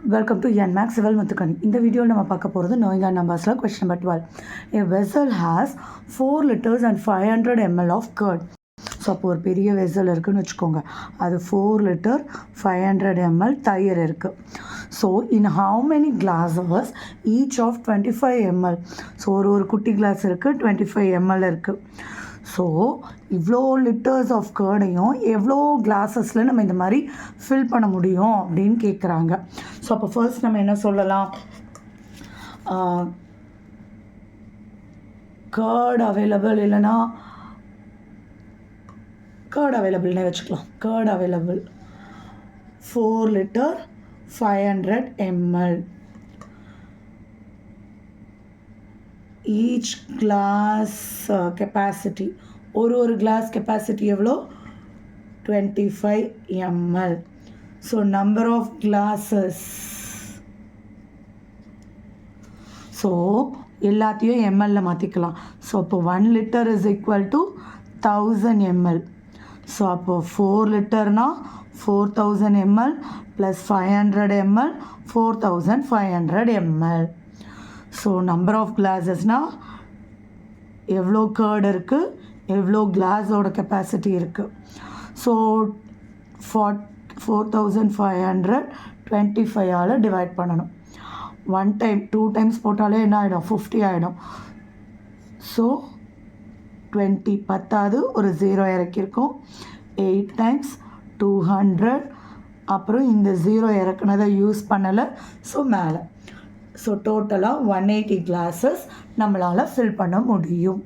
Welcome to NMAX Civil Muthukani. In the video, we will talk about knowing our numbers. Question number 12. A vessel has 4 liters and 500 ml of curd. So, a big vessel is 4 liter 500 ml tire. So, in how many glasses? Each of 25 ml. So, one kutti glass is 25 ml. So இவ்வளோ litres of கர்டையும் எவ்வளோ கிளாஸஸில் நம்ம இந்த மாதிரி fill பண்ண முடியும் அப்படின்னு கேட்குறாங்க. So அப்போ ஃபர்ஸ்ட் நம்ம என்ன சொல்லலாம், கர்ட் அவைலபிள் இல்லைன்னா கர்ட் அவைலபிள்னே வச்சுக்கலாம். Curd available 4 liter 500 ml. Each glass capacity, ஒரு glass capacity எவ்வளோ 25 ml. So number of glasses, so எல்லாத்தையும் ml மாற்றிக்கலாம். ஸோ அப்போ 1 liter is equal to 1000 ml. So அப்போ 4 literனா 4000 ml plus 500 ml 4500 ml. So number of கிளாஸஸ்னால் எவ்வளோ கர்டு இருக்குது, எவ்வளோ கிளாஸோட கெப்பாசிட்டி இருக்குது. ஸோ 4500 25ஆல் டிவைட் பண்ணணும். 1 டைம் 2 டைம்ஸ் போட்டாலே என்ன ஆகிடும், 50 ஆகிடும். ஸோ 20 பத்தாவது ஒரு 0 இறக்கியிருக்கோம். 8 டைம்ஸ் 200, அப்புறம் இந்த 0 இறக்குனதை யூஸ் பண்ணலை. ஸோ மேலே, ஸோ டோட்டலாக 180 கிளாஸஸ் நம்மளால் ஃபில் பண்ண முடியும்.